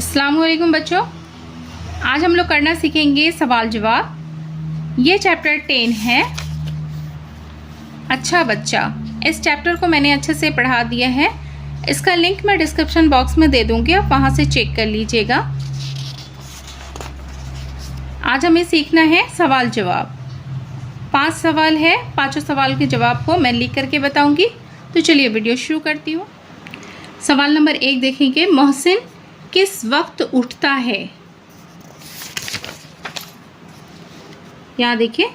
अस्सलाम वालेकुम बच्चों, आज हम लोग करना सीखेंगे सवाल जवाब। ये चैप्टर 10 है अच्छा बच्चा। इस चैप्टर को मैंने अच्छे से पढ़ा दिया है। इसका लिंक मैं डिस्क्रिप्शन बॉक्स में दे दूंगी, आप वहां से चेक कर लीजिएगा। आज हमें सीखना है सवाल जवाब। 5 सवाल है, 5 सवाल के जवाब को मैं लिख करके बताऊंगी। तो चलिए वीडियो शुरू करती हूँ। सवाल नंबर 1 देखेंगे, मोहसिन किस वक्त उठता है? यहाँ देखिए,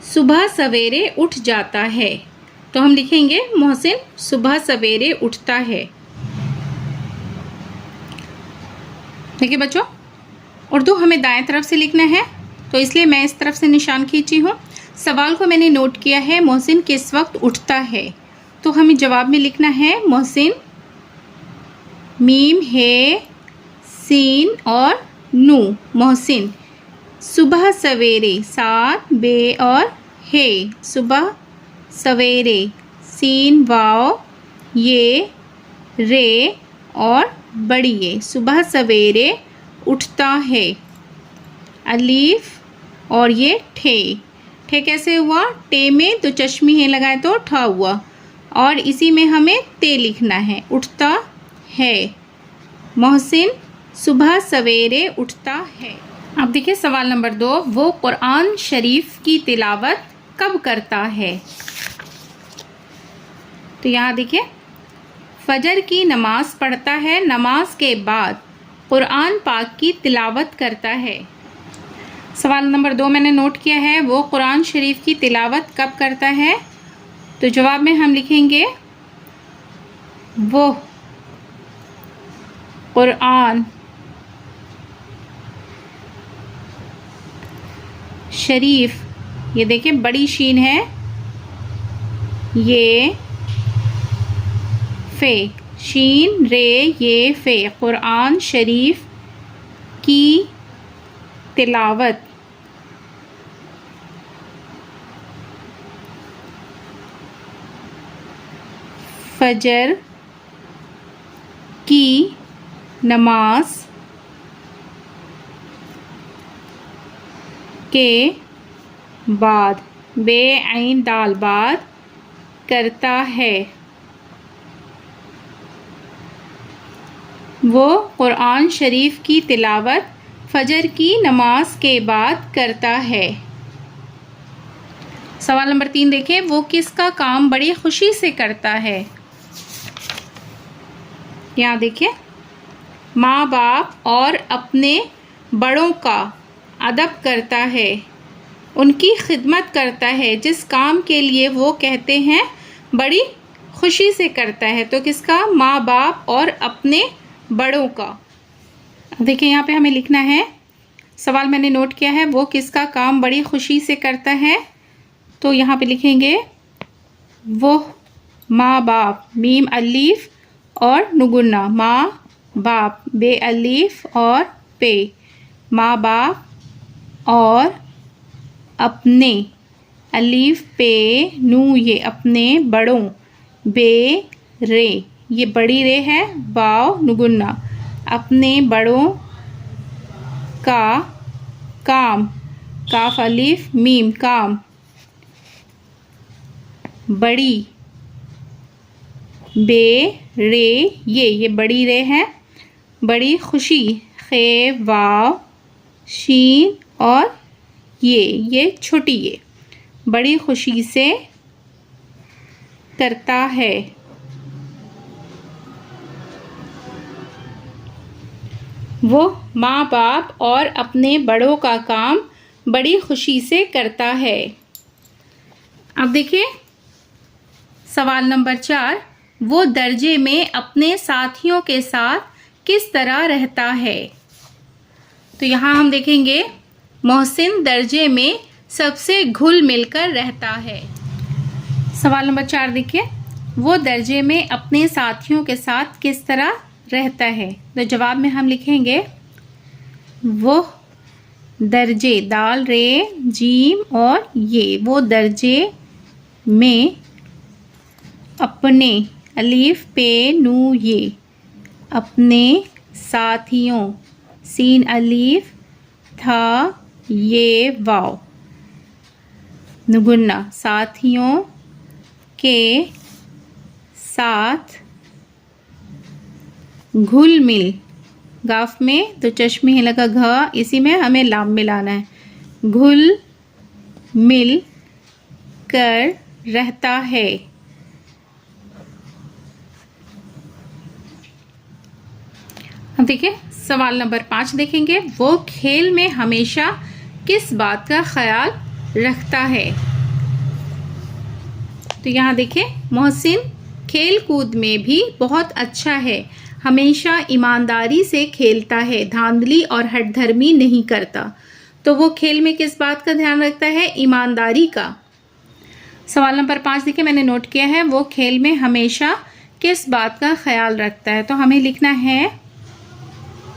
सुबह सवेरे उठ जाता है। तो हम लिखेंगे मोहसिन सुबह सवेरे उठता है। देखिए बच्चों, उर्दू हमें दाएं तरफ से लिखना है, तो इसलिए मैं इस तरफ से निशान खींची हूँ। सवाल को मैंने नोट किया है, मोहसिन किस वक्त उठता है। तो हमें जवाब में लिखना है मोहसिन, मीम है, सीन और नू, मोहसिन सुबह सवेरे, सात बे और हे, सुबह सवेरे, सीन वाव ये रे और बड़ी ये, सुबह सवेरे उठता है। अलीफ और ये ठे, ठे कैसे हुआ? टे में तो चश्मी है लगाए तो ठा हुआ, और इसी में हमें ते लिखना है, उठता है। मोहसिन सुबह सवेरे उठता है। अब देखिए सवाल नंबर 2, वो कुरान शरीफ की तिलावत कब करता है? तो यहाँ देखिए, फजर की नमाज पढ़ता है, नमाज के बाद कुरान पाक की तिलावत करता है। सवाल नंबर 2 मैंने नोट किया है, वो कुरान शरीफ की तिलावत कब करता है? तो जवाब में हम लिखेंगे वो कुरान शरीफ, ये देखिए बड़ी शीन है, ये फे, शीन रे ये फे, कुरान शरीफ की तिलावत फजर की नमाज के बाद, बे ऐन दाल बाद, करता है। वो कुरान शरीफ की तिलावत फजर की नमाज के बाद करता है। सवाल नंबर 3 देखें, वो किसका काम बड़ी खुशी से करता है? यहाँ देखिए, माँ बाप और अपने बड़ों का अदब करता है, उनकी खिदमत करता है, जिस काम के लिए वो कहते हैं बड़ी खुशी से करता है। तो किसका? माँ बाप और अपने बड़ों का। देखिए यहाँ पे हमें लिखना है, सवाल मैंने नोट किया है, वो किसका काम बड़ी खुशी से करता है। तो यहाँ पे लिखेंगे वो माँ बाप, मीम अलीफ और नुगुन्ना, माँ बाप, बे अलीफ और पे, माँ बाप और अपने, अलीफ पे नू ये अपने बड़ों, बे रे ये बड़ी रे है, वाव नुगुन्ना, अपने बड़ों का काम, काफ अलीफ मीम काम, बड़ी बे रे ये बड़ी रे है, बड़ी खुशी, खे वाव शीन और ये छोटी ये, बड़ी खुशी से करता है। वो माँ बाप और अपने बड़ों का काम बड़ी खुशी से करता है। अब देखिए सवाल नंबर 4, वो दर्जे में अपने साथियों के साथ किस तरह रहता है? तो यहाँ हम देखेंगे मोहसिन दर्जे में सबसे घुल मिलकर रहता है। सवाल नंबर 4 देखिए, वो दर्जे में अपने साथियों के साथ किस तरह रहता है? तो जवाब में हम लिखेंगे वो दर्जे, दाल रे जीम और ये, वो दर्जे में अपने, अलीफ पे नू ये, अपने साथियों, सीन अलीफ, था ये वाव। नुगुन्ना, साथियों के साथ घुल मिल। गाफ में तो चश्मे लगा घ, इसी में हमें लाम मिलाना है। घुल मिल कर रहता है। अब देखिए सवाल नंबर 5 देखेंगे। वो खेल में हमेशा किस बात का ख्याल रखता है? तो यहाँ देखिए, मोहसिन खेल कूद में भी बहुत अच्छा है, हमेशा ईमानदारी से खेलता है, धांधली और हठधर्मी नहीं करता। तो वो खेल में किस बात का ध्यान रखता है? ईमानदारी का। सवाल नंबर 5 देखिए, मैंने नोट किया है, वो खेल में हमेशा किस बात का ख्याल रखता है। तो हमें लिखना है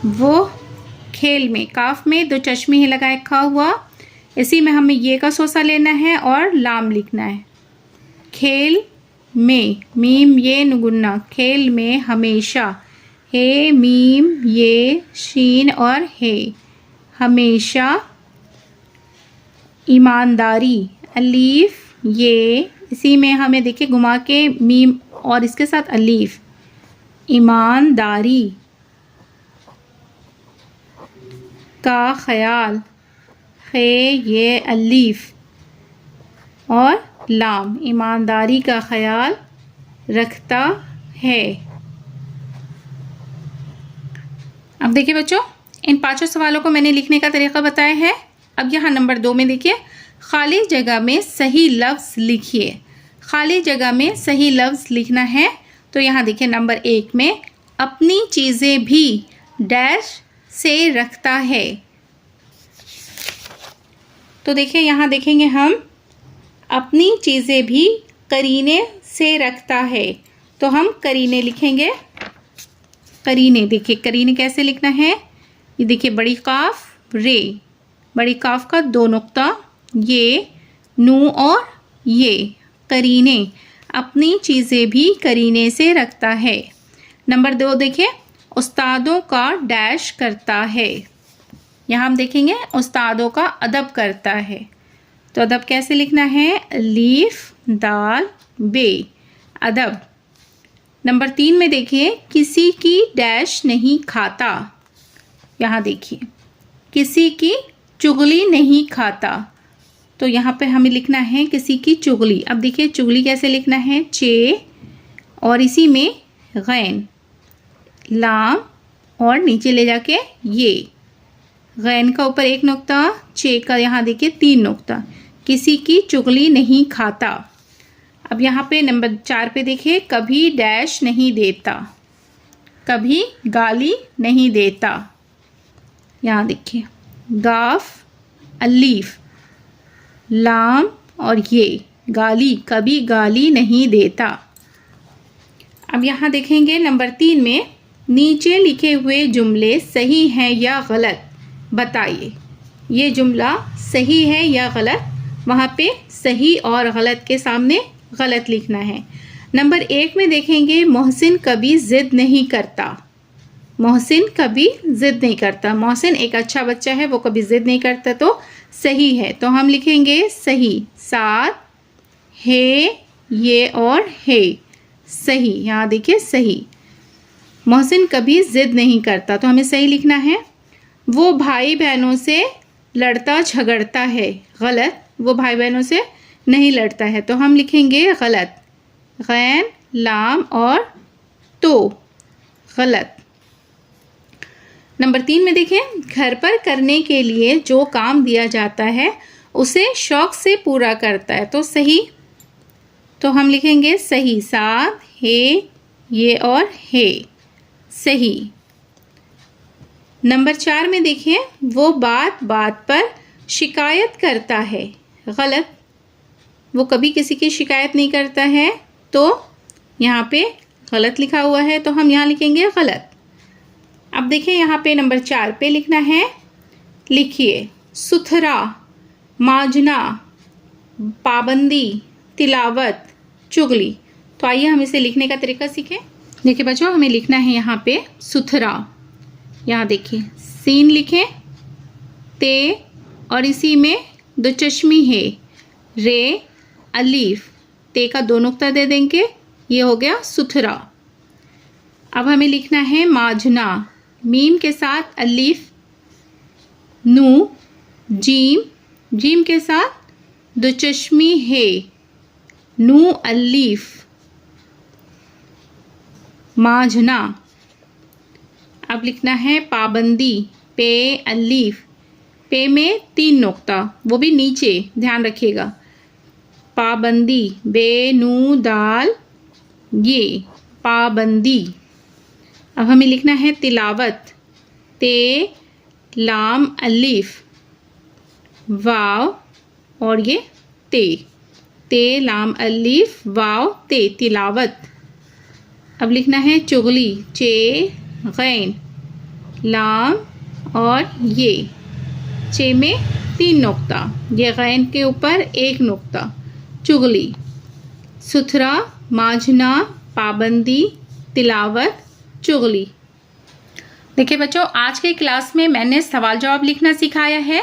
वो खेल में, काफ में दो चश्मे ही लगाए खा हुआ, इसी में हमें ये का सोसा लेना है और लाम लिखना है। खेल में, मीम ये नुगुन्ना, खेल में हमेशा, हे मीम ये शीन और हे, हमेशा ईमानदारी, अलीफ ये, इसी में हमें देखिए घुमा के मीम और इसके साथ अलीफ, ईमानदारी का ख्याल, खे ये अलीफ और लाम, ईमानदारी का ख्याल रखता है। अब देखिए बच्चों, इन 5 सवालों को मैंने लिखने का तरीका बताया है। अब यहाँ नंबर 2 में देखिए, खाली जगह में सही लफ्ज़ लिखिए। खाली जगह में सही लफ्ज़ लिखना है। तो यहाँ देखिए नंबर 1 में, अपनी चीज़ें भी डैश से रखता है। तो देखिए यहाँ देखेंगे हम, अपनी चीज़ें भी करीने से रखता है, तो हम करीने लिखेंगे। करीने, देखिए करीने कैसे लिखना है, ये देखिए बड़ी काफ रे, बड़ी काफ का 2 नुक्ता, ये नू और ये, करीने, अपनी चीज़ें भी करीने से रखता है। नंबर 2 देखिए, उस्तादों का डैश करता है। यहाँ हम देखेंगे उस्तादों का अदब करता है। तो अदब कैसे लिखना है, अलीफ दाल बे, अदब। नंबर 3 में देखिए, किसी की डैश नहीं खाता। यहाँ देखिए, किसी की चुगली नहीं खाता। तो यहाँ पे हमें लिखना है किसी की चुगली। अब देखिए चुगली कैसे लिखना है, चे और इसी में गैन, लाम और नीचे ले जाके ये, गैन का ऊपर 1 नुक्ता, चे का यहाँ देखिए 3 नुक्ता, किसी की चुगली नहीं खाता। अब यहाँ पे नंबर 4 पे देखिए, कभी डैश नहीं देता, कभी गाली नहीं देता। यहाँ देखिए गाफ अलीफ लाम और ये, गाली, कभी गाली नहीं देता। अब यहाँ देखेंगे नंबर 3 में, नीचे लिखे हुए जुमले सही हैं या गलत बताइए। ये जुमला सही है या गलत, वहाँ पे सही और गलत के सामने गलत लिखना है। नंबर 1 में देखेंगे, मोहसिन कभी ज़िद नहीं करता। मोहसिन कभी ज़िद नहीं करता, मोहसिन एक अच्छा बच्चा है, वो कभी ज़िद नहीं करता, तो सही है। तो हम लिखेंगे सही, साथ है ये और है, सही। यहाँ देखिए सही, मोहसिन कभी ज़िद नहीं करता, तो हमें सही लिखना है। वो भाई बहनों से लड़ता झगड़ता है, गलत, वो भाई बहनों से नहीं लड़ता है, तो हम लिखेंगे गलत, गैन लाम और तो, गलत। नंबर 3 में देखिए, घर पर करने के लिए जो काम दिया जाता है उसे शौक़ से पूरा करता है, तो सही। तो हम लिखेंगे सही, साथ है ये और है, सही। नंबर 4 में देखिए, वो बात बात पर शिकायत करता है, गलत, वो कभी किसी की शिकायत नहीं करता है, तो यहाँ पे गलत लिखा हुआ है, तो हम यहाँ लिखेंगे गलत। अब देखिए यहाँ पे नंबर 4 पे लिखना है, लिखिए सुथरा, माजना, पाबंदी, तिलावत, चुगली। तो आइए हम इसे लिखने का तरीका सीखें। देखिए बच्चों, हमें लिखना है यहाँ पे सुथरा, यहाँ देखिए सीन लिखें, ते और इसी में दो चश्मी है, रे अलीफ, ते का दो नुक्ता दे देंगे, ये हो गया सुथरा। अब हमें लिखना है माजना, मीम के साथ अलीफ, नू, जीम, जीम के साथ दो चश्मी है, नू अलीफ, माजना। अब लिखना है पाबंदी, पे अलीफ, पे में तीन नुक्ता, वो भी नीचे, ध्यान रखिएगा। पाबंदी, बे नू दाल ये पाबंदी। अब हमें लिखना है तिलावत, ते लाम अलीफ, वाव और ये ते लाम अलीफ वाव ते, तिलावत। अब लिखना है चुगली, चे गैन, लाम और ये, चे में तीन नुक्ता, ये गैन के ऊपर एक नुक्ता, चुगली। सुथरा, माजना, पाबंदी, तिलावत, चुगली। देखिए बच्चों, आज के क्लास में मैंने सवाल जवाब लिखना सिखाया है।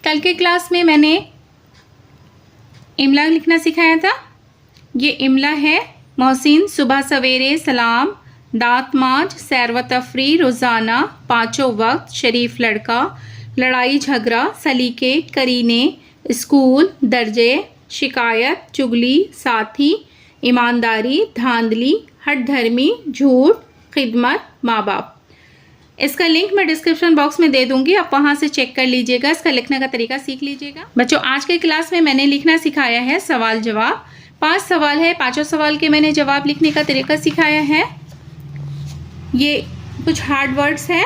कल के क्लास में मैंने इमला लिखना सिखाया था। ये इमला है, मोहसिन, सुबह सवेरे, सलाम, दांत मांज, सैर व तफरी, रोज़ाना, पाँचों वक्त, शरीफ लड़का, लड़ाई झगड़ा, सलीके, करीने, स्कूल, दर्जे, शिकायत, चुगली, साथी, ईमानदारी, धांधली, हठधर्मी, झूठ, खिदमत, माँ बाप। इसका लिंक मैं डिस्क्रिप्शन बॉक्स में दे दूंगी, आप वहां से चेक कर लीजिएगा, इसका लिखने का तरीका सीख लीजिएगा। बच्चों, आज के क्लास में मैंने लिखना सिखाया है सवाल जवाब। 5 सवाल है, पांचों सवाल के मैंने जवाब लिखने का तरीका सिखाया है। ये कुछ हार्ड वर्ड्स है,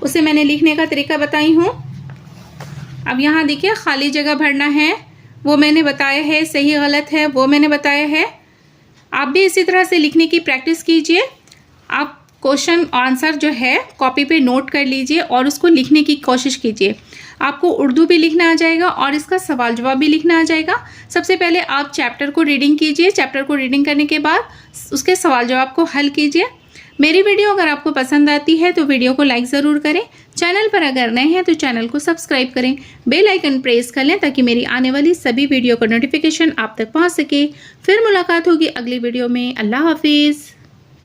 उसे मैंने लिखने का तरीका बताई हूँ। अब यहाँ देखिए खाली जगह भरना है, वो मैंने बताया है, सही गलत है वो मैंने बताया है। आप भी इसी तरह से लिखने की प्रैक्टिस कीजिए। आप क्वेश्चन आंसर जो है कॉपी पे नोट कर लीजिए और उसको लिखने की कोशिश कीजिए। आपको उर्दू भी लिखना आ जाएगा और इसका सवाल जवाब भी लिखना आ जाएगा। सबसे पहले आप चैप्टर को रीडिंग कीजिए, चैप्टर को रीडिंग करने के बाद उसके सवाल जवाब को हल कीजिए। मेरी वीडियो अगर आपको पसंद आती है तो वीडियो को लाइक ज़रूर करें। चैनल पर अगर नए हैं तो चैनल को सब्सक्राइब करें, बेल आइकन प्रेस कर लें ताकि मेरी आने वाली सभी वीडियो का नोटिफिकेशन आप तक पहुंच सके। फिर मुलाकात होगी अगली वीडियो में। अल्लाह हाफिज़।